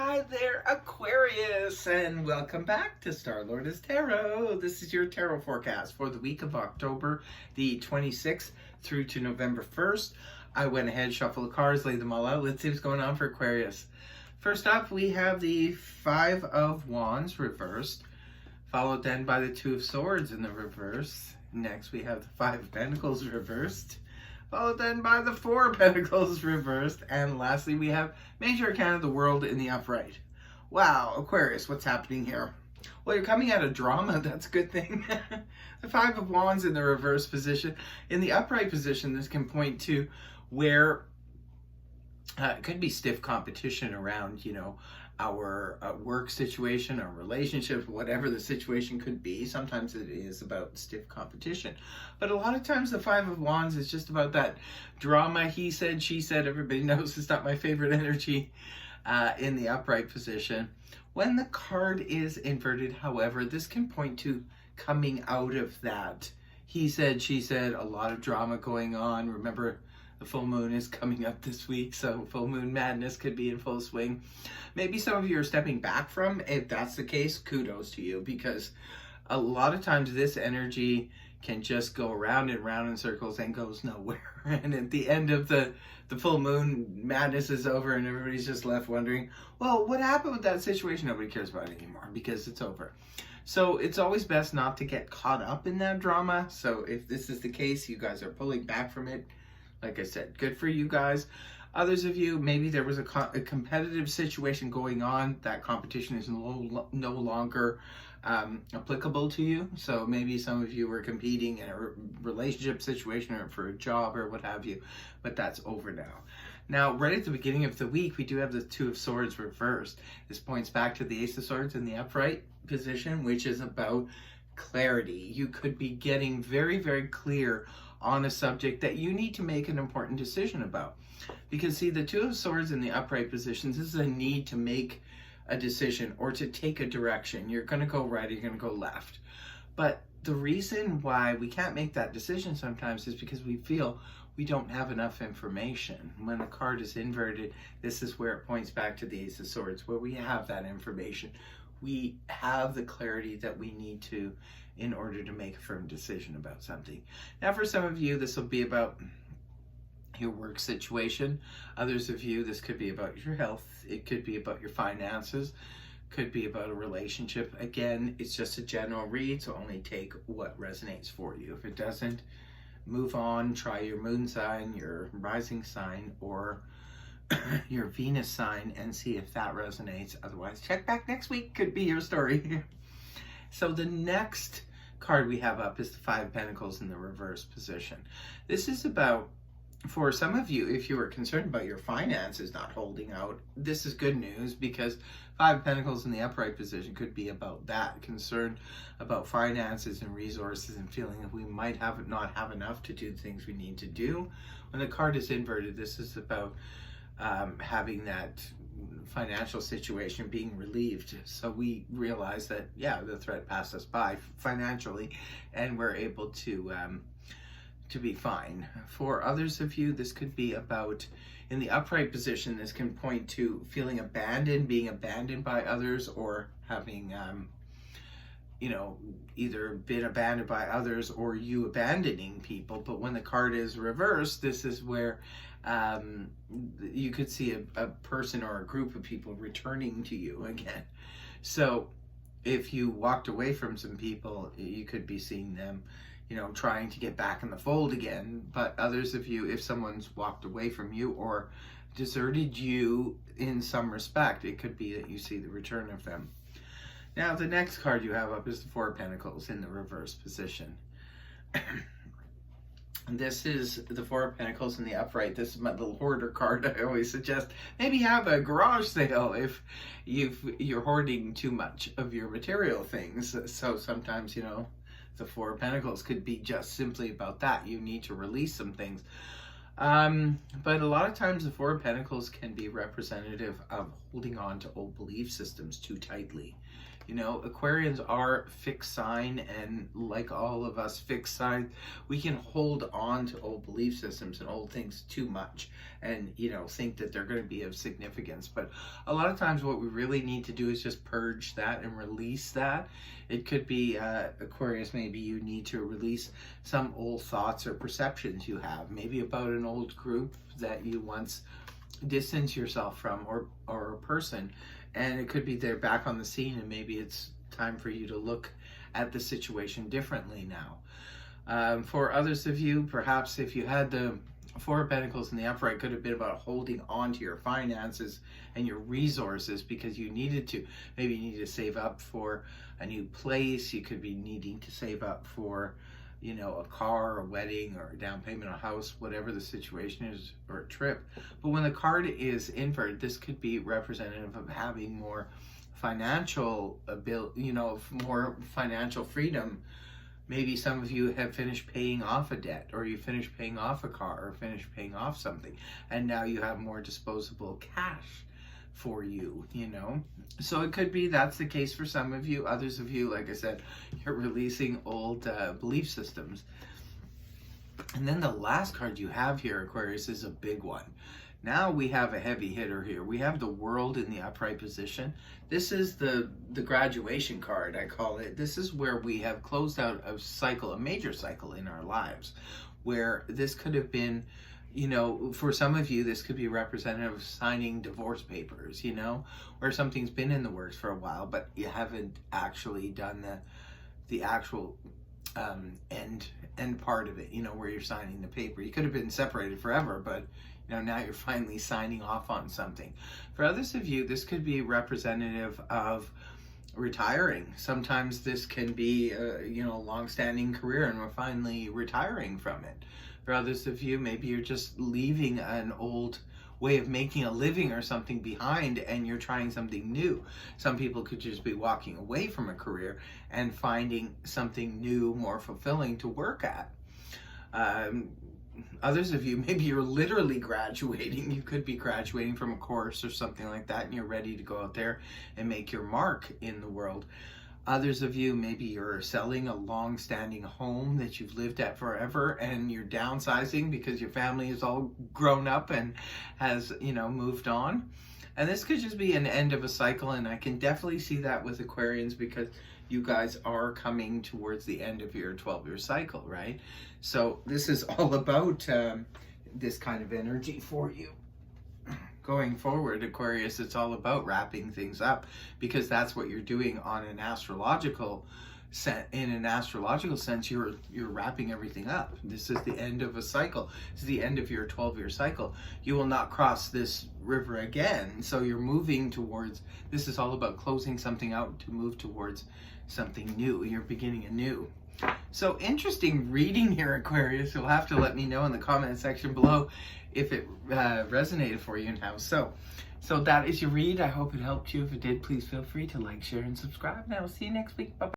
Hi there, Aquarius, and welcome back to Star-Lord Tarot. This is your tarot forecast for the week of October the 26th through to November 1st. I went ahead, shuffled the cards, laid them all out. Let's see what's going on for Aquarius. First up, we have the Five of Wands reversed, followed then by the Two of Swords in the reverse. Next, we have the Five of Pentacles reversed, followed then by the Four of Pentacles reversed, and lastly we have Major Arcana of the World in the upright. Wow, Aquarius, what's happening here? Well, you're coming out of drama, that's a good thing. The Five of Wands in the reverse position. In the upright position, this can point to where it could be stiff competition around, our work situation, our relationship, whatever the situation could be. Sometimes it is about stiff competition. But a lot of times the Five of Wands is just about that drama, he said, she said. Everybody knows it's not my favorite energy in the upright position. When the card is inverted, however, this can point to coming out of that he said, she said, a lot of drama going on. Remember, the full moon is coming up this week, so full moon madness could be in full swing. Maybe some of you are stepping back from. If that's the case, kudos to you, because a lot of times this energy can just go around and round in circles and goes nowhere. And at the end of the full moon, madness is over and everybody's just left wondering, well, what happened with that situation? Nobody cares about it anymore because it's over. So it's always best not to get caught up in that drama. So if this is the case, you guys are pulling back from it. Like I said, good for you guys. Others of you, maybe there was a competitive situation going on. That competition is no longer applicable to you. So maybe some of you were competing in a relationship situation or for a job or what have you. But that's over now. Now, right at the beginning of the week, we do have the Two of Swords reversed. This points back to the Ace of Swords in the upright position, which is about clarity. You could be getting very, very clear on a subject that you need to make an important decision about. Because see, the Two of Swords in the upright positions, this is a need to make a decision or to take a direction. You're going to go right, you're going to go left. But the reason why we can't make that decision sometimes is because we feel we don't have enough information. When the card is inverted, this is where it points back to the Ace of Swords, where we have that information. We have the clarity that we need to in order to make a firm decision about something. Now, for some of you, this will be about your work situation. Others of you, this could be about your health. It could be about your finances. Could be about a relationship. Again, it's just a general read, so only take what resonates for you. If it doesn't, move on. Try your moon sign, your rising sign, or your Venus sign and see if that resonates. Otherwise, check back next week. Could be your story. So the next card we have up is the Five of Pentacles in the reverse position. This is about, for some of you, if you are concerned about your finances not holding out, this is good news, because Five of Pentacles in the upright position could be about that, concern about finances and resources and feeling that we might not have enough to do the things we need to do. When the card is inverted, this is about having that financial situation being relieved. So we realize that, yeah, the threat passed us by financially and we're able to be fine. For others of you, this could be about, in the upright position, this can point to feeling abandoned, being abandoned by others, or having, either been abandoned by others or you abandoning people. But when the card is reversed, this is where you could see a person or a group of people returning to you again. So if you walked away from some people, you could be seeing them, trying to get back in the fold again. But others of you, if someone's walked away from you or deserted you in some respect, it could be that you see the return of them. Now, the next card you have up is the Four of Pentacles in the reverse position. This is the Four of Pentacles in the upright. This is my little hoarder card. I always suggest maybe have a garage sale if you're hoarding too much of your material things. So sometimes, the Four of Pentacles could be just simply about that. You need to release some things. But a lot of times the Four of Pentacles can be representative of holding on to old belief systems too tightly. Aquarians are fixed sign, and like all of us fixed signs, we can hold on to old belief systems and old things too much. and think that they're going to be of significance. But a lot of times what we really need to do is just purge that and release that. It could be Aquarius, maybe you need to release some old thoughts or perceptions you have, maybe about an old group that you once distance yourself from, or a person, and it could be they're back on the scene, and maybe it's time for you to look at the situation differently now. For others of you, perhaps if you had the Four of Pentacles in the upright, could have been about holding on to your finances and your resources because you needed to. Maybe you need to save up for a new place. You could be needing to save up for a car, a wedding, or a down payment on a house, whatever the situation is, or a trip. But when the card is inverted, this could be representative of having more financial ability, more financial freedom. Maybe some of you have finished paying off a debt, or you finished paying off a car, or finished paying off something, and now you have more disposable cash for you, So it could be that's the case for some of you. Others of you, like I said, you're releasing old belief systems. And then the last card you have here, Aquarius, is a big one. Now we have a heavy hitter here. We have the World in the upright position. This is the graduation card, I call it. This is where we have closed out a cycle, a major cycle in our lives, where this could have been, for some of you, this could be representative of signing divorce papers, where something's been in the works for a while, but you haven't actually done the actual end part of it, where you're signing the paper. You could have been separated forever, but now you're finally signing off on something. For others of you, this could be representative of retiring. Sometimes this can be a long-standing career and we're finally retiring from it. For others of you, maybe you're just leaving an old way of making a living or something behind and you're trying something new. Some people could just be walking away from a career and finding something new, more fulfilling to work at. Others of you, maybe you're literally graduating. You could be graduating from a course or something like that, and you're ready to go out there and make your mark in the world. Others of you, maybe you're selling a long-standing home that you've lived at forever, and you're downsizing because your family is all grown up and has, moved on. And this could just be an end of a cycle, and I can definitely see that with Aquarians because you guys are coming towards the end of your 12-year cycle, right? So this is all about this kind of energy for you. Going forward, Aquarius, it's all about wrapping things up because that's what you're doing on an astrological sense. In an astrological sense, you're wrapping everything up. This is the end of a cycle. This is the end of your 12-year cycle. You will not cross this river again. So you're moving towards, this is all about closing something out to move towards something new. You're beginning anew. So interesting reading here, Aquarius. You'll have to let me know in the comment section below if it resonated for you and how so. So that is your read. I hope it helped you. If it did, please feel free to like, share, and subscribe. And I will see you next week. Bye-bye.